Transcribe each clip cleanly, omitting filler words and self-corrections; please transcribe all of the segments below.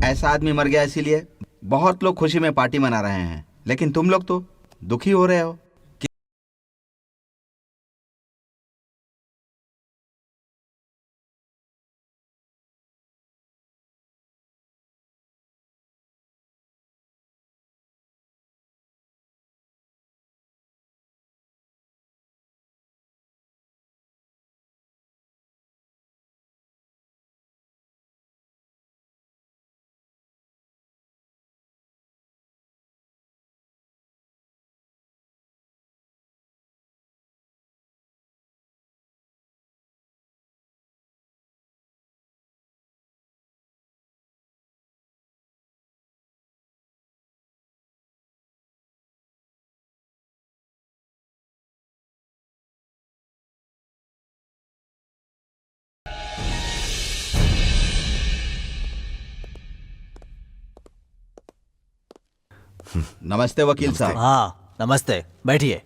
ऐसा आदमी मर गया इसीलिए बहुत लोग खुशी में पार्टी मना रहे हैं, लेकिन तुम लोग तो दुखी हो रहे हो। नमस्ते वकील साहब। हाँ नमस्ते, बैठिए।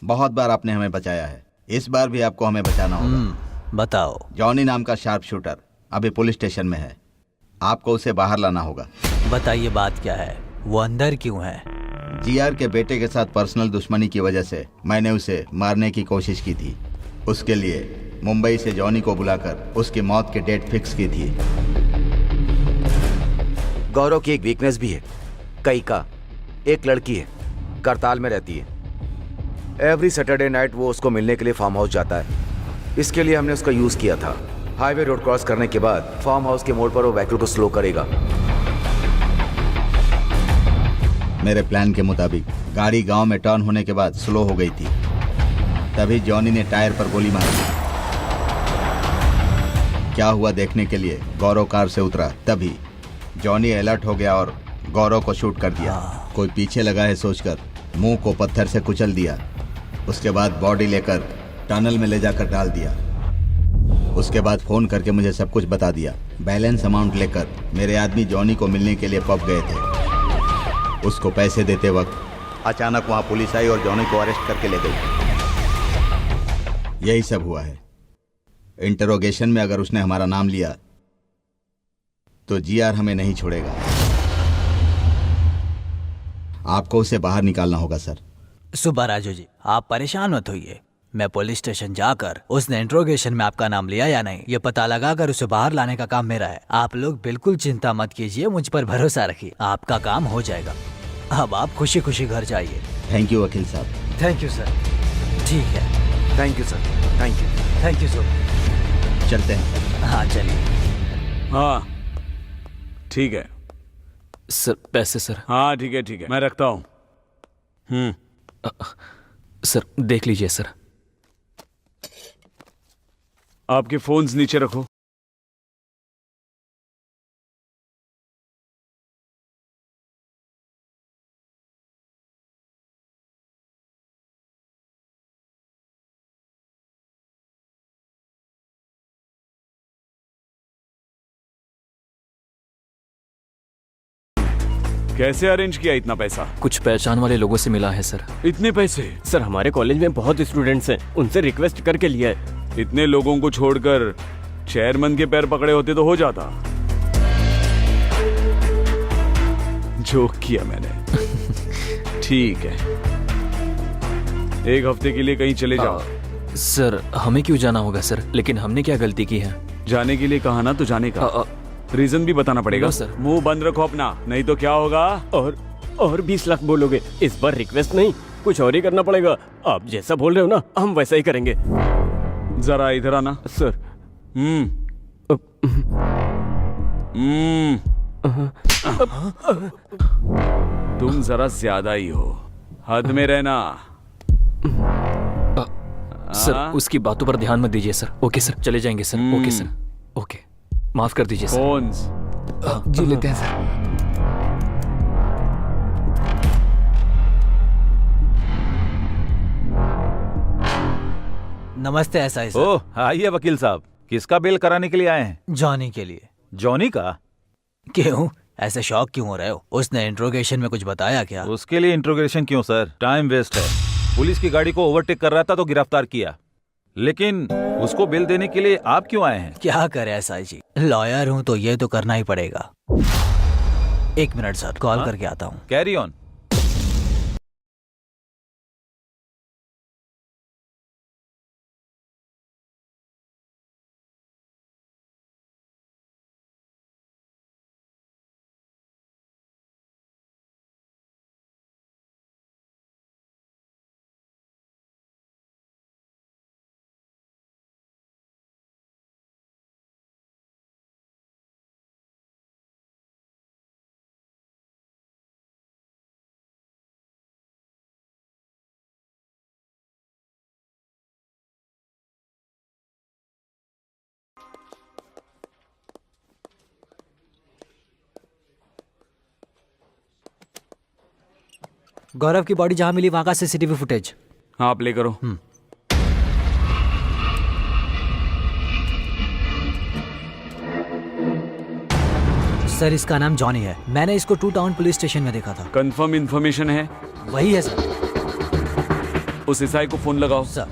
बहुत बार आपने हमें बचाया है, इस बार भी आपको हमें बचाना होगा। बताओ। जॉनी नाम का शार्प शूटर अभी पुलिस स्टेशन में है, आपको उसे बाहर लाना होगा। बताइए बात क्या है, वो अंदर क्यों है? जीआर के बेटे के साथ पर्सनल दुश्मनी की वजह से मैंने उसे मारने की कोशिश की थी। उसके लिए मुंबई से जॉनी को बुलाकर उसकी मौत की डेट फिक्स की थी। गौरव की एक वीकनेस भी है, कई का। एक लड़की है, करताल में रहती है। एवरी सैटरडे नाइट वो उसको मिलने के लिए फार्म हाउस जाता है। इसके लिए हमने उसका यूज किया था। हाईवे रोड क्रॉस करने के बाद फार्म हाउस के मोड़ पर वो व्हीकल को स्लो करेगा। मेरे प्लान के मुताबिक गाड़ी गांव में टर्न होने के बाद स्लो हो गई थी, तभी जॉनी ने टायर पर गोली मारी। क्या हुआ देखने के लिए गौरव कार से उतरा, तभी जॉनी अलर्ट हो गया और गौरव को शूट कर दिया। कोई पीछे लगा है सोचकर मुंह को पत्थर से कुचल दिया। उसके बाद बॉडी लेकर टनल में ले जाकर डाल दिया। उसके बाद फोन करके मुझे सब कुछ बता दिया। बैलेंस अमाउंट लेकर मेरे आदमी जॉनी को मिलने के लिए पब गए थे। उसको पैसे देते वक्त अचानक वहां पुलिस आई और जॉनी को अरेस्ट करके ले गई। यही सब हुआ है। इंटरोगेशन में अगर उसने हमारा नाम लिया तो जीआर हमें नहीं छोड़ेगा। आपको उसे बाहर निकालना होगा सर। सुबह राजू जी, आप परेशान मत होइए। मैं पुलिस स्टेशन जाकर उसने इंट्रोगेशन में आपका नाम लिया या नहीं ये पता लगाकर उसे बाहर लाने का काम मेरा है। आप लोग बिल्कुल चिंता मत कीजिए, मुझ पर भरोसा रखिए, आपका काम हो जाएगा। अब आप खुशी खुशी घर जाइए। थैंक यू वकील साहब। Thank you sir. ठीक है, thank you sir. Thank you. Thank you sir. चलते हैं। हाँ चलिए। हाँ ठीक है सर। पैसे सर। हाँ ठीक है मैं रखता हूँ। सर देख लीजिए सर। आपके फोन्स नीचे रखो। कैसे अरेंज किया इतना पैसा? कुछ पहचान वाले लोगों से मिला है सर। इतने पैसे? सर हमारे कॉलेज में बहुत स्टूडेंट्स हैं, उनसे रिक्वेस्ट करके लिया है। इतने लोगों को छोड़कर चेयरमैन के पैर पकड़े होते तो हो जाता। जोक किया मैंने। ठीक है, एक हफ्ते के लिए कहीं चले जाओ। सर हमें क्यों जाना होगा सर? लेकिन हमने क्या गलती की है? जाने के लिए कहा ना तो जाने का रीजन भी बताना पड़ेगा। सर मुंह बंद रखो अपना, नहीं तो क्या होगा? और 20 लाख बोलोगे? इस बार रिक्वेस्ट नहीं, कुछ और ही करना पड़ेगा। आप जैसा बोल रहे हो ना, हम वैसा ही करेंगे। जरा इधर आना सर। तुम जरा ज्यादा ही हो, हद में रहना। सर उसकी बातों पर ध्यान मत दीजिए सर। ओके सर, चले जाएंगे सर। ओके सर, ओके, माफ कर दीजिए सर। फोन्स जी लेते हैं सर। नमस्ते एसआई सर। ओह आइए वकील साहब, किसका बेल कराने के लिए आए हैं? जॉनी के लिए। जॉनी का? क्यों ऐसे शौक क्यों हो रहे हो? उसने इंट्रोगेशन में कुछ बताया क्या? उसके लिए इंट्रोगेशन क्यों सर? टाइम वेस्ट है। पुलिस की गाड़ी को ओवरटेक कर रहा था तो गिरफ्तार किया। लेकिन उसको बेल देने के लिए आप क्यों आए हैं? क्या करे एसआई जी, लॉयर हूँ तो ये तो करना ही पड़ेगा। 1 मिनट सर, कॉल करके आता हूँ। Carry on. गौरव की बॉडी जहाँ मिली वहाँ का सीसीटीवी फुटेज। हाँ आप ले करो। सर इसका नाम जॉनी है, मैंने इसको 2 टाउन पुलिस स्टेशन में देखा था। कंफर्म इन्फॉर्मेशन है? वही है सर। उस एसआई को फोन लगाओ। सर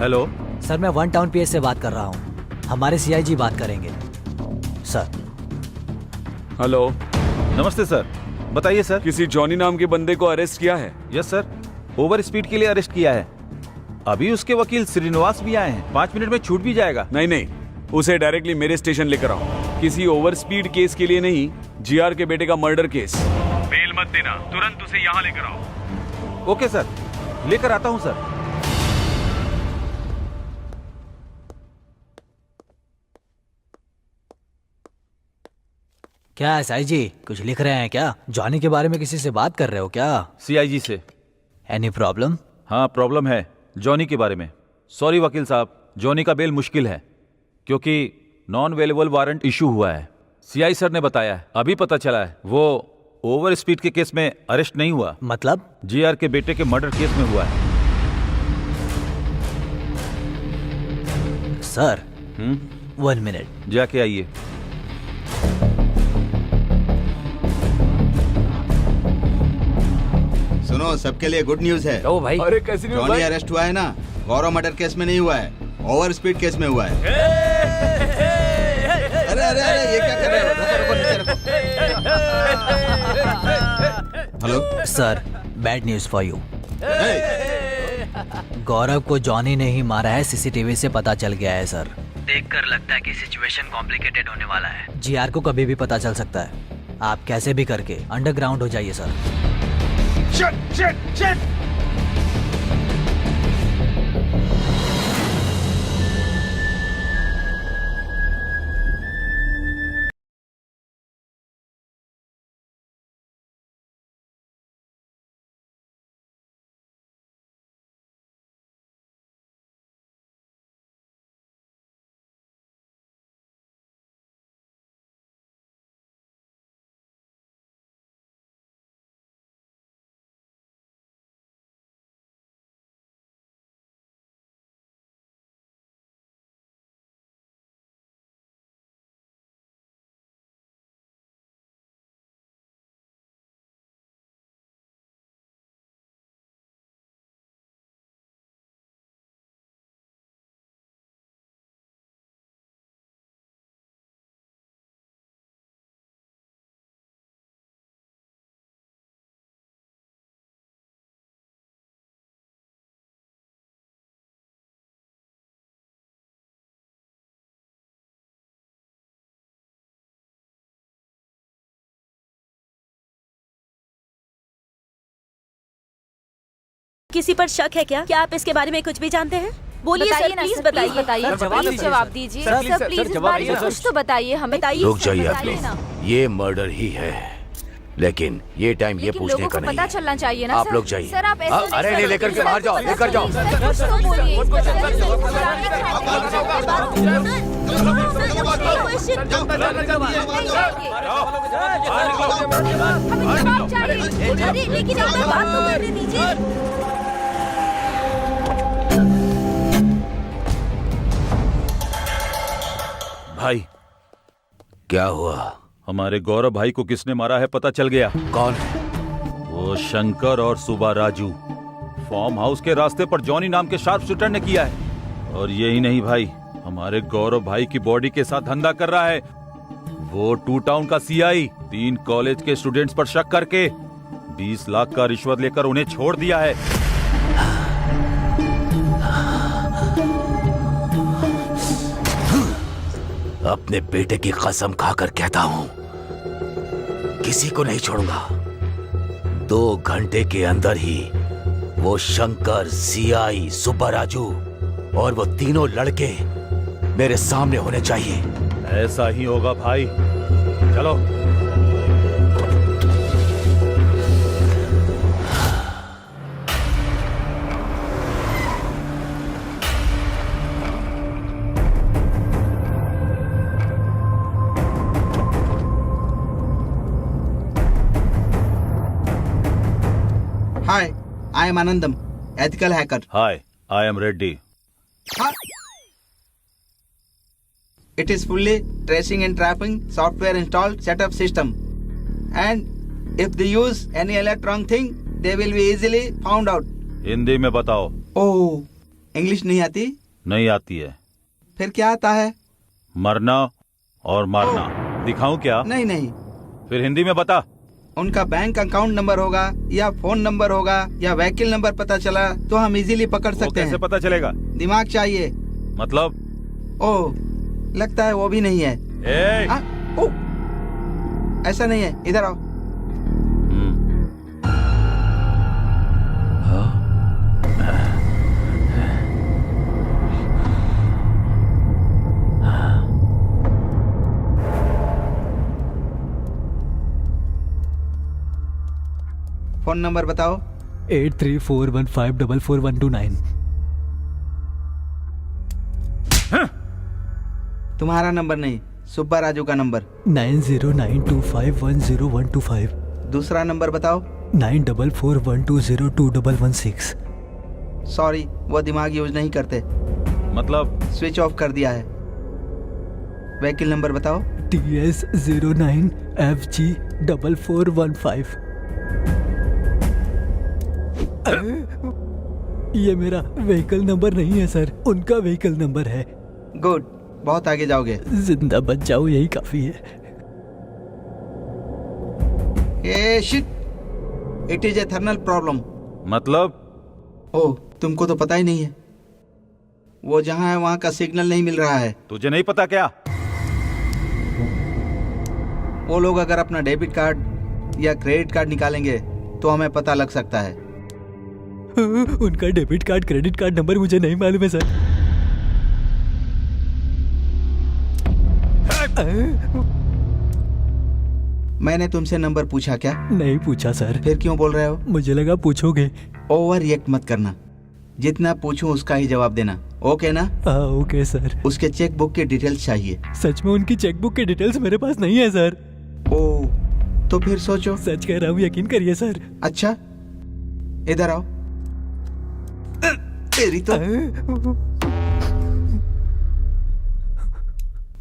हेलो सर, मैं 1 टाउन पीएस से बात कर रहा हूँ, हमारे सीआईजी बात करेंगे सर। हेलो, नमस्ते सर, बताइए सर। किसी जॉनी नाम के बंदे को अरेस्ट किया है? यस सर, ओवर स्पीड के लिए अरेस्ट किया है। अभी उसके वकील श्रीनिवास भी आए हैं, 5 मिनट में छूट भी जाएगा। नहीं, उसे डायरेक्टली मेरे स्टेशन लेकर आओ। किसी ओवर स्पीड केस के लिए नहीं, जीआर के बेटे का मर्डर केस। बेल मत देना, तुरंत उसे यहाँ लेकर आओ। ओके सर, लेकर आता हूँ सर। क्या एसआई जी कुछ लिख रहे हैं क्या? जॉनी के बारे में किसी से बात कर रहे हो क्या? सीआईजी से। Any problem? हाँ प्रॉब्लम है, जॉनी के बारे में। सॉरी वकील साहब, जॉनी का बेल मुश्किल है क्योंकि नॉन अवेलेबल वारंट इशू हुआ है। सीआई सर ने बताया है, अभी पता चला है वो ओवर स्पीड के केस में अरेस्ट नहीं हुआ। मतलब? जीआर के बेटे के मर्डर केस में हुआ है। Sir 1 minute. जाके आइए। सुनो, सबके लिए गुड न्यूज है। ओ भाई, अरे कैसी न्यूज़ जॉनी भाई? अरेस्ट हुआ है ना, गौरव मर्डर केस में नहीं हुआ है, ओवर स्पीड केस में हुआ है। अरे अरे अरे, ये क्या कर रहे हो? रुको, नीचे रखो। Hello sir, bad news for you. Hey, Gaurav को जॉनी ने ही मारा है, सीसीटीवी से पता चल गया है सर। देखकर लगता है कि सिचुएशन कॉम्प्लिकेटेड होने वाला है। जीआर को कभी भी पता चल सकता है। आप कैसे भी करके अंडरग्राउंड हो जाइए सर। किसी पर शक है क्या? क्या आप इसके बारे में कुछ भी जानते हैं? बोलिए सर, प्लीज बताइए। प्लीज जवाब दीजिए सर, प्लीज इस बारे में कुछ तो बताइए हमें। रुक जाइए आप लोग, ये मर्डर ही है, लेकिन ये टाइम ये पूछने लोगों का को नहीं पता है। चलना चाहिए ना आप लोग जाइए। सर आप ऐसे अरे नहीं, लेकर के बाहर जाओ, लेकर जाओ। कुछ तो बोलिए। लेकिन आप बात तो करने दीजिए। भाई क्या हुआ? हमारे गौरव भाई को किसने मारा है पता चल गया। कौन? वो शंकर और सुबह राजू। फार्म हाउस के रास्ते पर जॉनी नाम के शार्प शूटर ने किया है। और यही नहीं भाई, हमारे गौरव भाई की बॉडी के साथ धंधा कर रहा है वो 2 टाउन का सीआई। 3 कॉलेज के स्टूडेंट्स पर शक करके 20 लाख का रिश्वत लेकर उन्हें छोड़ दिया है। अपने बेटे की कसम खाकर कहता हूं, किसी को नहीं छोड़ूंगा। 2 घंटे के अंदर ही वो शंकर, सीआई, सुब्बा राजू और वो तीनों लड़के मेरे सामने होने चाहिए। ऐसा ही होगा भाई, चलो। Hi, I am Anandam, ethical hacker. Hi, I am Reddy. Huh? It is fully tracing and trapping software installed setup system. And if they use any electronic thing, they will be easily found out. Hindi में बताओ। Oh, English नहीं आती? नहीं आती है। फिर क्या आता है? मरना और मारना। दिखाऊं क्या? नहीं नहीं, फिर हिंदी में बता। उनका बैंक अकाउंट नंबर होगा या फोन नंबर होगा या व्हीकल नंबर पता चला तो हम इजीली पकड़ वो सकते कैसे हैं। पता चलेगा? दिमाग चाहिए। मतलब? ओह, लगता है वो भी नहीं है। ए! ओह, ऐसा नहीं है, इधर आओ। फोन नंबर बताओ। 8341544129। तुम्हारा नंबर नहीं, सुब्बा राजू का नंबर। 9092510125। दूसरा नंबर बताओ। 9441202116। सॉरी, वो दिमाग यूज नहीं करते, मतलब? स्विच ऑफ कर दिया है। व्हीकल नंबर बताओ। TS09FG4415। ये मेरा व्हीकल नंबर नहीं है सर, उनका व्हीकल नंबर है। गुड, बहुत आगे जाओगे। जिंदा बच जाओ, यही काफी है। Ah shit, it is a thermal problem. मतलब? ओह, तुमको तो पता ही नहीं है। वो जहाँ है वहाँ का सिग्नल नहीं मिल रहा है। तुझे नहीं पता क्या? वो लोग अगर अपना डेबिट कार्ड या क्रेडिट कार्ड निकालेंगे तो हमें पता लग सकता है। उनका debit card credit card number मुझे नहीं मालूम है सर। मैंने तुमसे नंबर पूछा क्या? नहीं पूछा सर। फिर क्यों बोल रहे हो? मुझे लगा पूछोगे। ओवर रिएक्ट मत करना, जितना पूछूं उसका ही जवाब देना, ओके ना? हाँ ओके सर। उसके चेक बुक की डिटेल्स चाहिए। सच में उनकी चेक बुक की डिटेल्स मेरे पास नहीं है सर। ओह, तो फिर सोचो। सच कह रहा हूँ, यकीन करिए सर। अच्छा, इधर आओ। तेरी तो।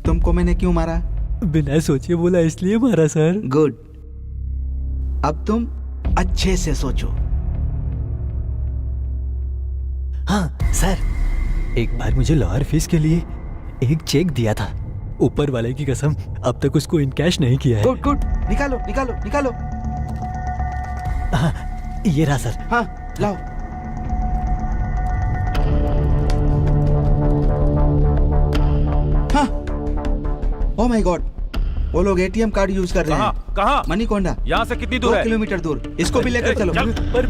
तुमको मैंने क्यों मारा? बिना सोचे बोला इसलिए मारा सर। गुड, अब तुम अच्छे से सोचो। हाँ सर, एक बार मुझे लॉयर फीस के लिए एक चेक दिया था। ऊपर वाले की कसम, अब तक उसको इन कैश नहीं किया है। गुड गुड, निकालो निकालो निकालो। हाँ, ये रहा सर। हाँ, लाओ। हाँ, ओह माय गॉड, वो लोग एटीएम कार्ड यूज कर रहे हैं। कहाँ? मनीकोंडा। यहाँ से कितनी दूर 2 है? किलोमीटर दूर। इसको भी लेकर चलो। चल, पर